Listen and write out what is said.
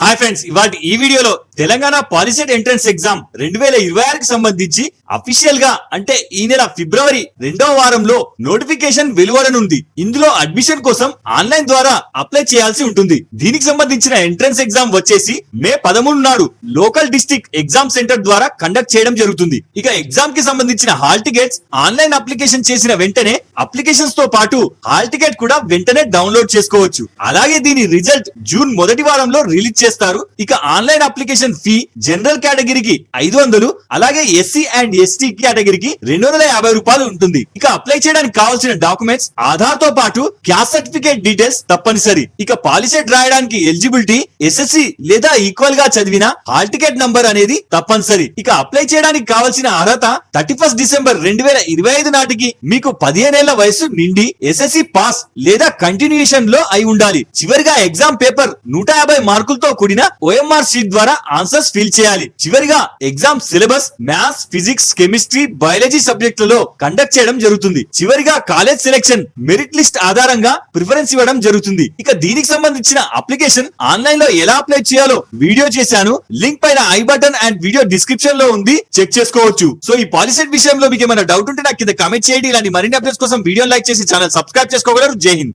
Hi friends, ఇవాటి ఈ వీడియోలో తెలంగాణ పాలిసెట్ ఎంట్రన్స్ ఎగ్జామ్ 2026కి సంబంధించి అఫీషియల్ గా అంటే ఈ నెల ఫిబ్రవరి 2వ వారంలో నోటిఫికేషన్ వెలువడనుంది. ఇందులో అడ్మిషన్ కోసం ఆన్లైన్ ద్వారా అప్లై చేయాల్సి ఉంటుంది. దీనికి సంబంధించిన ఎంట్రన్స్ ఎగ్జామ్ వచ్చేసి మే 13 నాడు లోకల్ డిస్ట్రిక్ట్ ఎగ్జామ్ సెంటర్ ద్వారా కండక్ట్ చేయడం జరుగుతుంది. ఇక ఎగ్జామ్ కి సంబంధించిన హాల్ టికెట్స్ ఆన్లైన్ అప్లికేషన్ చేసిన వెంటనే అప్లికేషన్స్ తో పాటు హాల్ టికెట్ కూడా వెంటనే డౌన్లోడ్ చేసుకోవచ్చు. అలాగే దీని రిజల్ట్ జూన్ మొదటి వారంలో రిలీజ్ చేస్తారు. ఇక ఆన్లైన్ అప్లికేషన్ ఫీ జనరల్ కేటగిరీకి 500, అలాగే ఎస్సీ అండ్ ఎస్టీ కేటగిరీకి 250 రూపాయలు ఉంటుంది. ఇక అప్లై చేయడానికి కావాల్సిన డాక్యుమెంట్స్ ఆధార్ తో పాటు క్యాస్ట్ సర్టిఫికేట్ డీటెయిల్స్ తప్పనిసరి. ఇక పాలిసెట్ రాయడానికి ఎలిజిబిలిటీ ఎస్ఎస్సి లేదా ఈక్వల్ గా చదివిన హాల్ టికెట్ నంబర్ అనేది తప్పనిసరి. ఇక అప్లై చేయడానికి కావాల్సిన అర్హత 31 డిసెంబర్ 2025 నాటికి మీకు 15 ఏళ్ల వయసు నిండి ఎస్ఎస్సి పాస్ లేదా కంటిన్యూషన్ లో అయి ఉండాలి. చివరిగా ఎగ్జామ్ పేపర్ 150 మార్కులతో కూడిన ఓఎంఆర్ షీట్ ద్వారా ఆన్సర్స్ ఫిల్ చేయాలి. చివరిగా exam syllabus maths, physics, chemistry, biology సబ్జెక్టులలో కండక్ట్ చేయడం జరుగుతుంది. చివరిగా కాలేజ్ సెలెక్షన్ మెరిట్ లిస్ట్ ఆధారంగా ప్రిఫరెన్స్ ఇవ్వడం జరుగుతుంది. ఇక దీనికి సంబంధించిన అప్లికేషన్ ఆన్లైన్ లో ఎలా అప్లై చేయాలో వీడియో చేశాను. లింక్ పైన I button and video description లో ఉంది, చెక్ చేసుకోవచ్చు. సో ఈ పాలిసెట్ విషయంలో మీకు ఏమైనా డౌట్ ఉంటే నాకు కింద కామెంట్ చేయండి. ఇలాంటి మరిన్ని అప్డేట్స్ కోసం వీడియో లైక్ చేసి ఛానల్ సబ్స్క్రైబ్ చేసుకోగలరు. జై హింద్.